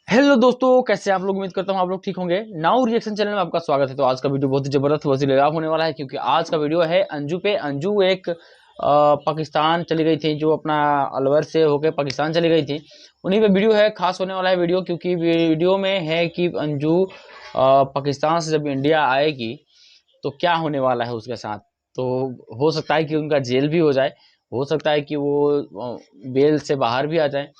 Hello दोस्तों, कैसे आप लोग। उम्मीद करता हूँ आप लोग ठीक होंगे। नाउ रिएक्शन चैनल में आपका स्वागत है। तो आज का वीडियो बहुत ही जबरदस्त वजीलेगाब होने वाला है, क्योंकि आज का वीडियो है अंजू पे। अंजू एक पाकिस्तान चली गई थी, जो अपना अलवर से होकर पाकिस्तान चली गई थी। उन्हीं पे वीडियो है, खास होने वाला है वीडियो, क्योंकि वीडियो में है कि अंजू पाकिस्तान से जब इंडिया आएगी तो क्या होने वाला है उसके साथ। तो हो सकता है कि उनका जेल भी हो जाए, हो सकता है कि वो बेल से बाहर भी आ जाए,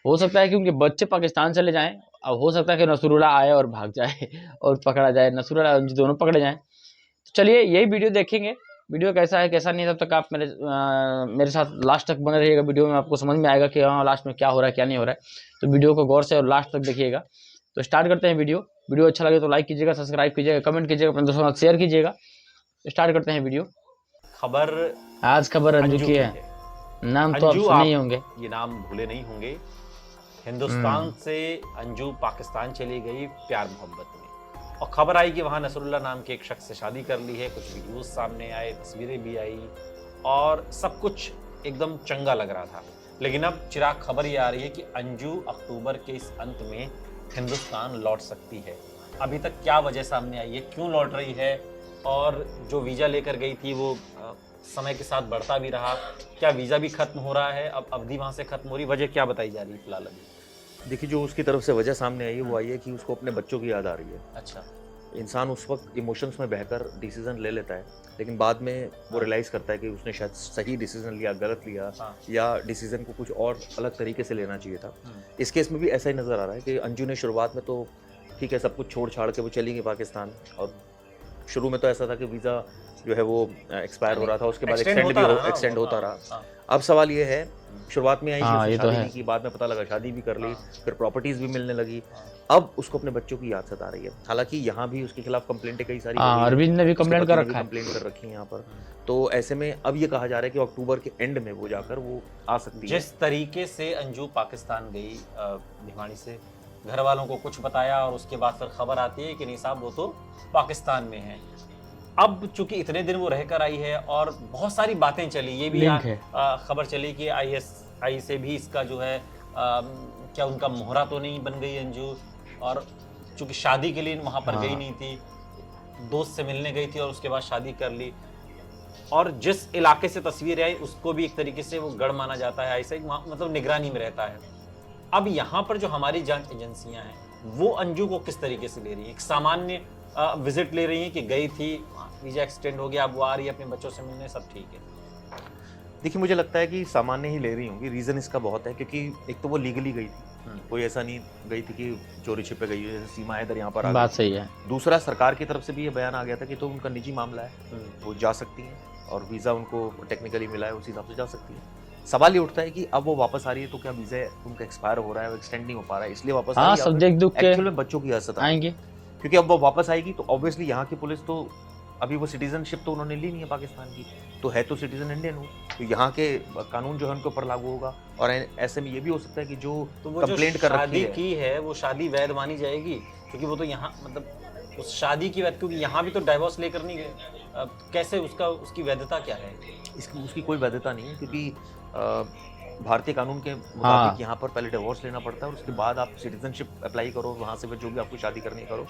हो सकता है कि उनके बच्चे पाकिस्तान चले जाएं। अब हो सकता है कि नसरुल्लाह आए और भाग जाए और पकड़ा जाए, नसरुल्लाह और अंजू दोनों पकड़े जाएं। तो चलिए यही वीडियो देखेंगे। वीडियो कैसा है कैसा नहीं है, तब तक आप मेरे साथ लास्ट तक बने रहिएगा। वीडियो में आपको समझ में आएगा कि हाँ लास्ट में क्या हो रहा है क्या नहीं हो रहा है। तो वीडियो को गौर से और लास्ट तक देखिएगा। तो स्टार्ट करते हैं वीडियो। वीडियो अच्छा लगे तो लाइक कीजिएगा, सब्सक्राइब कीजिएगा, कमेंट कीजिएगा, अपने दोस्तों के साथ शेयर कीजिएगा। स्टार्ट करते हैं वीडियो। खबर आज खबर अंजू की है। नाम तो आप अंजू, सुने ही आप होंगे। ये नाम भूले नहीं होंगे। हिंदुस्तान से अंजू पाकिस्तान चली गई प्यार मोहब्बत में, और खबर आई कि वहां नसरुल्लाह नाम के एक शख्स से शादी कर ली है। कुछ वीडियोस सामने आए, तस्वीरें भी आई और सब कुछ एकदम चंगा लग रहा था। लेकिन अब चिराग खबर ये आ रही है कि अंजू अक्टूबर के इस अंत में हिंदुस्तान लौट सकती है। अभी तक क्या वजह सामने आई है, क्यों लौट रही है, और जो वीजा लेकर गई थी वो समय के साथ बढ़ता भी रहा, क्या वीजा भी खत्म हो रहा है, अब अवधि वहां से खत्म हो रही, वजह क्या बताई जा रही है फिलहाल अभी? देखिए, जो उसकी तरफ से वजह सामने आई है वो आई है कि उसको अपने बच्चों की याद आ रही है। अच्छा। इंसान उस वक्त इमोशंस में बहकर डिसीजन ले लेता है, लेकिन बाद में वो रियलाइज़ करता है कि उसने शायद सही डिसीजन लिया, गलत लिया, या डिसीजन को कुछ और अलग तरीके से लेना चाहिए था। इस केस में भी ऐसा ही नज़र आ रहा है कि अंजू ने शुरुआत में तो ठीक है, सब कुछ छोड़ छाड़ के वो चली गई पाकिस्तान। और शुरू में तो ऐसा था कि वीज़ा जो है वो एक्सपायर हो रहा था, उसके बाद एक्सटेंड होता रहा। अब सवाल ये है, शुरुआत में आई कि उसने शादी नहीं की, बाद में पता लगा शादी भी कर ली, फिर प्रॉपर्टीज भी मिलने लगी। अब उसको अपने बच्चों की याद सता रही है। हालांकि यहाँ भी उसके खिलाफ कंप्लेंटें कई सारी अरविंद ने भी कंप्लेंट कर रखा है, कंप्लेंट कर रखी है यहाँ पर। तो ऐसे में अब ये कहा जा रहा है कि अक्टूबर के एंड में वो जाकर वो आ सकती है। जिस तरीके से अंजू पाकिस्तान गई, भिवानी से घर वालों को कुछ बताया और उसके बाद फिर खबर आती है कि नहीं साहब वो तो पाकिस्तान में है। अब चूंकि इतने दिन वो रहकर आई है और बहुत सारी बातें चली, ये भी खबर चली कि ISI से भी इसका जो है क्या उनका मोहरा तो नहीं बन गई अंजू, और चूंकि शादी के लिए वहां पर गई नहीं थी, दोस्त से मिलने गई थी और उसके बाद शादी कर ली। और जिस इलाके से तस्वीर आई उसको भी एक तरीके से वो गढ़ माना जाता है, ISI मतलब निगरानी में रहता है। अब यहाँ पर जो हमारी जांच एजेंसियां हैं वो अंजू को किस तरीके से ले रही है? एक सामान्य विजिट ले रही है कि गई थी, वीजा एक्सटेंड हो गया, अब वो आ रही है अपने बच्चों से मिलने, सब ठीक है? देखिए, मुझे लगता है कि सामान्य ही ले रही होंगी। रीज़न इसका बहुत है, क्योंकि एक तो वो लीगली गई थी, कोई ऐसा नहीं गई थी कि चोरी छिपे गई है, जैसे सीमा हैदर यहाँ पर आ गई। बात सही है। दूसरा, सरकार की तरफ से भी ये बयान आ गया था कि तो उनका निजी मामला है, वो जा सकती हैं, और वीज़ा उनको टेक्निकली मिला है, उसी हिसाब से जा सकती है। सवाल ये उठता है कि अब वो वापस आ रही है तो क्या वीज़ा उनका एक्सपायर हो रहा है, वो एक्सटेंड नहीं हो पा रहा है, इसलिए वापस आ रही है? सब देख दुख के एक्चुअल में बच्चों की हसरत आएंगे, क्योंकि अब वो वापस आएगी तो ऑब्वियसली यहाँ की पुलिस तो अभी वो सिटीजनशिप तो उन्होंने ली नहीं है पाकिस्तान की, तो है तो सिटीजन इंडियन हो, तो यहाँ के कानून जो है उनके ऊपर लागू होगा। और ऐसे में ये भी हो सकता है कि जो कंप्लेंट कर रखी की है वो शादी वैध मानी जाएगी, क्योंकि वो तो यहाँ मतलब उस शादी की वैध, क्योंकि यहाँ भी तो डाइवोर्स लेकर नहीं गए, कैसे उसकी वैधता क्या है? उसकी कोई वैधता नहीं है, क्योंकि भारतीय कानून के मुताबिक यहाँ पर पहले डिवोर्स लेना पड़ता है और उसके बाद आप सिटीजनशिप अप्लाई करो, वहाँ से फिर जो भी आपको शादी करनी करो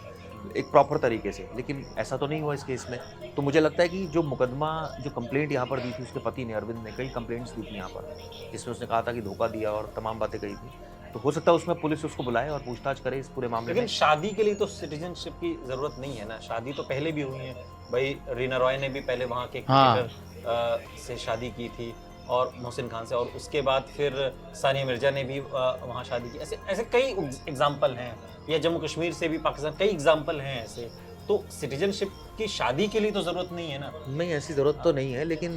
एक प्रॉपर तरीके से। लेकिन ऐसा तो नहीं हुआ इस केस में। तो मुझे लगता है कि जो मुकदमा, जो कंप्लेंट यहाँ पर दी थी उसके पति ने, अरविंद ने, कई कंप्लेंट्स दी थी यहाँ पर, जिसमें उसने कहा था कि धोखा दिया और तमाम बातें कही थी। तो हो सकता है उसमें पुलिस उसको बुलाए और पूछताछ करे इस पूरे मामले में। लेकिन शादी के लिए तो सिटीजनशिप की जरूरत नहीं है ना, शादी तो पहले भी हुई है भाई। रीना रॉय ने भी पहले वहाँ के क्रिकेटर से शादी की थी, और मोहसिन खान से, और उसके बाद फिर सानिया मिर्जा ने भी वहाँ शादी की। ऐसे ऐसे कई एग्जाम्पल हैं, या जम्मू कश्मीर से भी पाकिस्तान, कई एग्जाम्पल हैं ऐसे। तो सिटीजनशिप की शादी के लिए तो जरूरत नहीं है ना? नहीं, ऐसी जरूरत तो नहीं है, लेकिन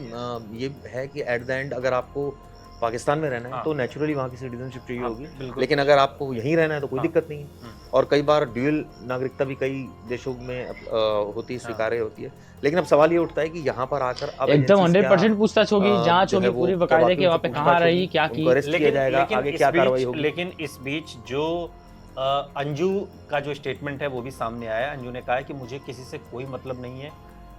ये है कि एट द एंड अगर आपको पाकिस्तान में रहना है तो नेचुरली वहाँ की सिटीजनशिप चाहिए होगी। लेकिन अगर आपको यहीं रहना है तो कोई दिक्कत नहीं है। और कई बार ड्यूअल नागरिकता भी कई देशों में होती है, स्वीकार्य होती है। लेकिन अब सवाल ये उठता है कि यहाँ पर आकर अब एकदम 100% पूछताछ होगी, जांच होगी पूरी बकायदे कि वहाँ पे कहाँ रही, क्या की, आगे क्या कार्रवाई होगी। लेकिन इस बीच जो अंजू का जो स्टेटमेंट है वो भी सामने आया है। अंजू ने कहा है कि मुझे किसी से कोई मतलब नहीं है,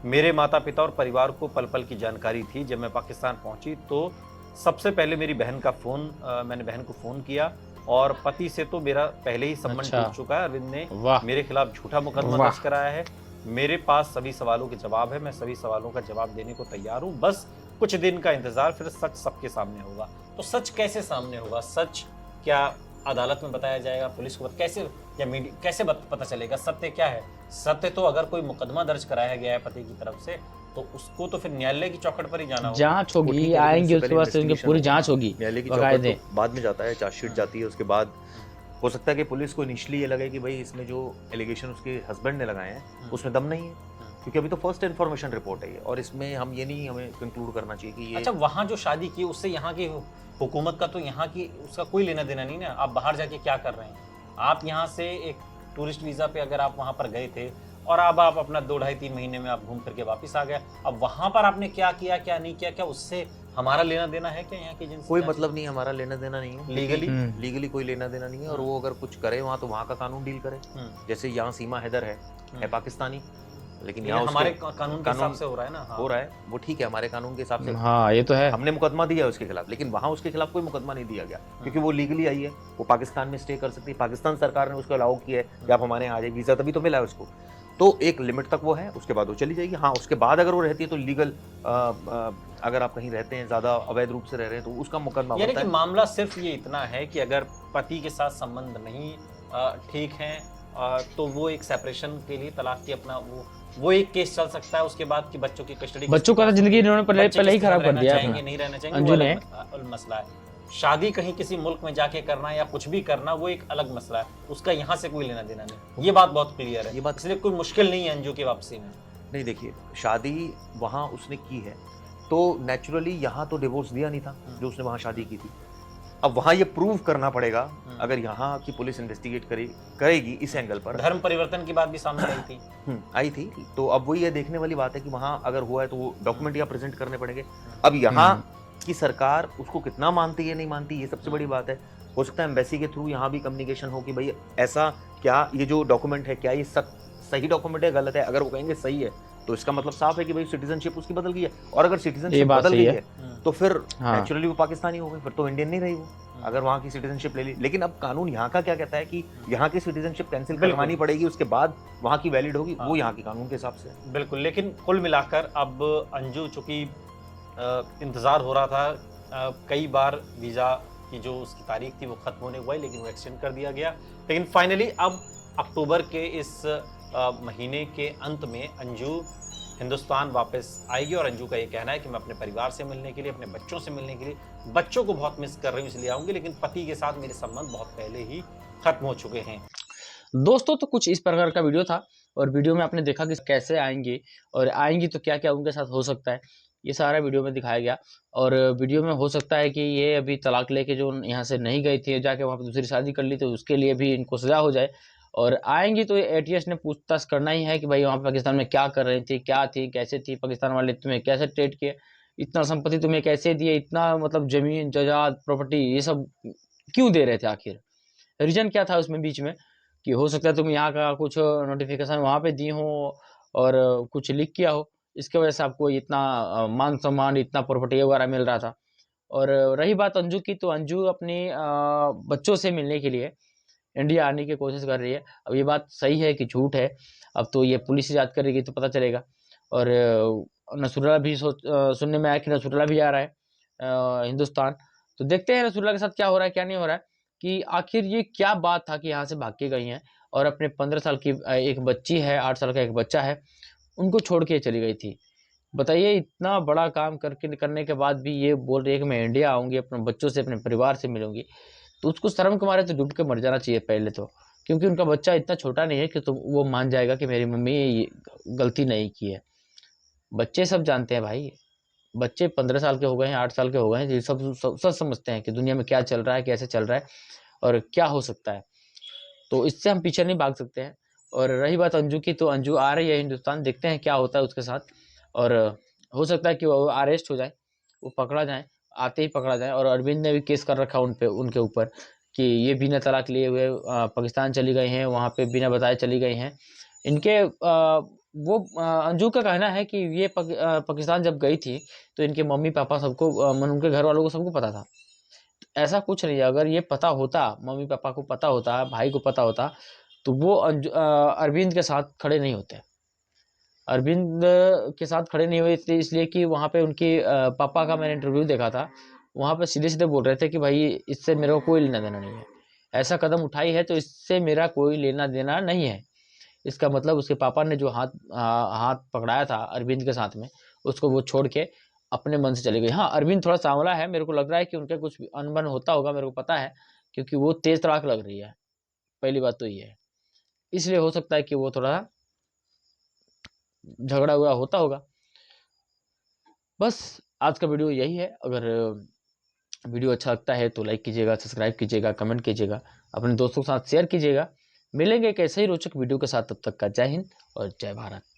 मेरे माता पिता और परिवार को पल पल की जानकारी थी। जब मैं पाकिस्तान पहुंची तो सबसे पहले मेरी बहन का फ़ोन, मैंने बहन को फ़ोन किया, और उसके बाद फिर सानिया मिर्जा ने भी वहाँ शादी की। ऐसे ऐसे कई एग्जाम्पल हैं, या जम्मू कश्मीर से भी पाकिस्तान, कई एग्जाम्पल हैं ऐसे। तो सिटीजनशिप की शादी के लिए तो जरूरत नहीं है ना? नहीं, ऐसी जरूरत तो नहीं है, लेकिन और पति से तो मेरा पहले ही संबंध अच्छा। टूट चुका है। अरविंद ने वाह। मेरे खिलाफ झूठा मुकदमा वाह। दर्ज कराया है। मेरे पास सभी सवालों के जवाब है, मैं सभी सवालों का जवाब देने को तैयार हूँ। बस कुछ दिन का इंतजार, फिर सच सबके सामने होगा। तो सच कैसे सामने होगा? सच क्या अदालत में बताया जाएगा, पुलिस को कैसे, या मीडिया कैसे पता चलेगा सत्य क्या है? सत्य तो अगर कोई मुकदमा दर्ज कराया गया है पति की तरफ से, तो उसको तो फिर न्यायालय की चौखट पर ही जाना होगा। जांच वो ठीक होगी, है, लेकिन आएंगे उससे उसके पहले बाद से उनकी investigation पूरी होगी। जांच होगी न्यायालय की चौकट बकायदे। तो बाद में जाता है, चार्जशीट जाती है, उसके बाद हो सकता है कि पुलिस को इनिशियली ये लगे कि भाई इसमें जो एलिगेशन उसके हस्बैंड ने लगाए हैं उसमें दम नहीं है, क्योंकि अभी तो फर्स्ट इन्फॉर्मेशन रिपोर्ट है ये, और इसमें हम ये नहीं हमें कंक्लूड करना चाहिए कि ये अच्छा, वहां जो शादी की उससे यहाँ की हुकूमत का तो यहाँ की उसका कोई लेना देना नहीं ना। आप बाहर जाके क्या कर रहे हैं? आप यहाँ से एक टूरिस्ट वीजा पे अगर आप वहां पर गए थे और अब आप अपना 2-2.5-3 महीने में आप घूम करके वापस आ गए, अब वहां पर आपने क्या किया क्या नहीं किया, क्या उससे हमारा लेना देना है क्या? यहाँ की एजेंसी कोई मतलब नहीं, हमारा लेना देना नहीं है लीगली। लीगली कोई लेना देना नहीं है, और वो अगर कुछ करे वहाँ तो वहाँ का कानून डील करे। जैसे यहाँ सीमा हैदर है पाकिस्तानी, लेकिन यहाँ हमारे उसके कानून के हिसाब से हो रहा है ना। हो रहा है, वो ठीक है, हमारे कानून के हिसाब से हाँ ये तो है। हमने मुकदमा दिया है उसके खिलाफ, लेकिन वहाँ उसके खिलाफ कोई मुकदमा नहीं दिया गया, क्योंकि वो लीगली आई है, वो पाकिस्तान में स्टे कर सकती है, पाकिस्तान सरकार ने उसको अलाउ किया है कि आप हमारे यहाँ आ जाए, वीजा तभी तो मिला है उसको, तो एक लिमिट तक वो है, उसके बाद वो चली जाएगी। हाँ, उसके बाद अगर वो रहती है तो लीगल, अगर आप कहीं रहते हैं, ज्यादा अवैध रूप से रह रहे हैं, तो उसका मुकदमा यानी बनता कि है। मामला सिर्फ ये इतना है कि अगर पति के साथ संबंध नहीं ठीक है, तो वो एक सेपरेशन के लिए तलाक की अपना वो एक केस चल सकता है। उसके बाद की बच्चों की कस्टडी, बच्चों का तो जिंदगी इन्होंने पहले ही खराब कर दिया है अपना। नहीं रहना चाहेंगे, अंजू वो ने। अलग मसला है। शादी कहीं किसी मुल्क में जाके करना या कुछ भी करना, वो एक अलग मसला है, उसका यहाँ से कोई लेना देना नहीं। ये बात बहुत क्लियर है, ये बात इसलिए कोई मुश्किल नहीं है अंजू की वापसी में। नहीं, देखिए, शादी वहाँ उसने की है तो नेचुरली यहाँ तो डिवोर्स दिया नहीं था जो उसने वहाँ शादी की थी। अब वहाँ ये प्रूव करना पड़ेगा, अगर यहाँ की पुलिस इन्वेस्टिगेट करेगी इस एंगल पर। धर्म परिवर्तन की बात भी सामने आई थी। तो अब वही ये देखने वाली बात है कि वहाँ अगर हुआ है तो वो डॉक्यूमेंट यहाँ प्रेजेंट करने पड़ेंगे। अब यहाँ की सरकार उसको कितना मानती है नहीं मानती, ये सबसे बड़ी बात है। हो सकता है एम्बेसी के थ्रू यहाँ भी कम्युनिकेशन हो कि भाई ऐसा क्या, ये जो डॉक्यूमेंट है क्या ये सही डॉक्यूमेंट है, गलत है। अगर वो कहेंगे सही है तो इसका मतलब साफ है कि भाई सिटीजनशिप उसकी बदल गई है, और अगर सिटीजनशिप बदल गई है तो फिर नेचुरली वो पाकिस्तानी हो गई, फिर तो इंडियन नहीं रही वो, अगर वहाँ की सिटीजनशिप ले ली। लेकिन अब कानून यहाँ का क्या कहता है कि यहाँ की सिटीजनशिप कैंसिल करवानी पड़ेगी, उसके बाद वहाँ की वैलिड होगी, वो यहाँ के कानून के हिसाब से। बिल्कुल। लेकिन कुल मिलाकर अब अंजू, चूंकि इंतजार हो रहा था, कई बार वीजा की जो उसकी तारीख थी वो खत्म होने हुआ, लेकिन वो एक्सटेंड कर दिया गया। लेकिन फाइनली अब अक्टूबर के इस महीने के अंत में अंजू हिंदुस्तान वापस आएगी, और अंजू का ये कहना है कि मैं अपने परिवार से मिलने के लिए, अपने बच्चों से मिलने के लिए, बच्चों को बहुत मिस कर रही हूँ इसलिए आऊंगी, लेकिन पति के साथ मेरे संबंध बहुत पहले ही खत्म हो चुके हैं। दोस्तों, तो कुछ इस प्रकार का वीडियो था, और वीडियो में आपने देखा कि कैसे आएंगी, और आएंगी तो क्या क्या उनके साथ हो सकता है, ये सारा वीडियो में दिखाया गया। और वीडियो में हो सकता है कि ये अभी तलाक लेके जो यहाँ से नहीं गई थी, जाके वहाँ पर दूसरी शादी कर ली, तो उसके लिए भी इनको सजा हो जाए। और आएंगी तो एटीएस ने पूछताछ करना ही है कि भाई वहाँ पाकिस्तान में क्या कर रही थी, क्या थी, कैसे थी, पाकिस्तान वाले तुम्हें कैसे ट्रीट किए, इतना संपत्ति तुम्हें कैसे दिए, इतना मतलब जमीन जायदाद प्रॉपर्टी ये सब क्यों दे रहे थे, आखिर रीजन क्या था उसमें बीच में, कि हो सकता है तुम यहाँ का कुछ नोटिफिकेशन वहाँ पे दी हो और कुछ लीक किया हो, इसके वजह से आपको इतना मान सम्मान, इतना प्रॉपर्टी वगैरह मिल रहा था। और रही बात अंजू की, तो अंजू अपनी बच्चों से मिलने के लिए इंडिया आने की कोशिश कर रही है। अब ये बात सही है कि झूठ है, अब तो ये पुलिस जांच करेगी तो पता चलेगा। और नसरुल्लाह भी सुनने में आया कि नसरुल्लाह भी आ रहा है हिंदुस्तान, तो देखते हैं नसरुल्लाह के साथ क्या हो रहा है क्या नहीं हो रहा है, कि आखिर ये क्या बात था कि यहाँ से भाग के गई हैं और अपने 15 साल की एक बच्ची है, 8 साल का एक बच्चा है, उनको छोड़ के चली गई थी। बताइए, इतना बड़ा काम करने के बाद भी ये बोल रही है कि मैं इंडिया आऊँगी, अपने बच्चों से, अपने परिवार से मिलूंगी, तो उसको शर्म के मारे तो डूब के मर जाना चाहिए पहले तो, क्योंकि उनका बच्चा इतना छोटा नहीं है कि तो वो मान जाएगा कि मेरी मम्मी ये गलती नहीं की है। बच्चे सब जानते हैं भाई, बच्चे 15 साल के हो गए हैं, 8 साल के हो गए हैं, ये सब समझते हैं कि दुनिया में क्या चल रहा है, कैसे चल रहा है और क्या हो सकता है, तो इससे हम पीछे नहीं भाग सकते हैं। और रही बात अंजू की, तो अंजू आ रही है हिंदुस्तान, देखते हैं क्या होता है उसके साथ, और हो सकता है कि वो अरेस्ट हो जाए, वो पकड़ा जाए, आते ही पकड़ा जाए। और अरविंद ने भी केस कर रखा उनके ऊपर कि ये बिना तलाक लिए हुए पाकिस्तान चली गई हैं, वहाँ पे बिना बताए चली गई हैं। इनके अंजू का कहना है कि ये पाकिस्तान जब गई थी तो इनके मम्मी पापा सबको, उनके घर वालों को सबको पता था। ऐसा कुछ नहीं है। अगर ये पता होता, मम्मी पापा को पता होता, भाई को पता होता, तो वो अरविंद के साथ खड़े नहीं होते। अरविंद के साथ खड़े नहीं हुए इसलिए कि वहाँ पे उनकी पापा का मैंने इंटरव्यू देखा था, वहाँ पे सीधे सीधे बोल रहे थे कि भाई इससे मेरे को कोई लेना देना नहीं है, ऐसा कदम उठाई है तो इससे मेरा कोई लेना देना नहीं है। इसका मतलब उसके पापा ने जो हाथ पकड़ाया था अरविंद के साथ में, उसको वो छोड़ के अपने मन से चले गए। हाँ, अरविंद थोड़ा सांवला है, मेरे को लग रहा है कि उनका कुछ अनबन होता होगा, मेरे को पता है, क्योंकि वो तेज तड़ाक लग रही है। पहली बात तो ये है, इसलिए हो सकता है कि वो थोड़ा झगड़ा हुआ होता होगा। बस आज का वीडियो यही है। अगर वीडियो अच्छा लगता है तो लाइक कीजिएगा, सब्सक्राइब कीजिएगा, कमेंट कीजिएगा, अपने दोस्तों के साथ शेयर कीजिएगा। मिलेंगे एक ऐसे ही रोचक वीडियो के साथ, तब तक का जय हिंद और जय भारत।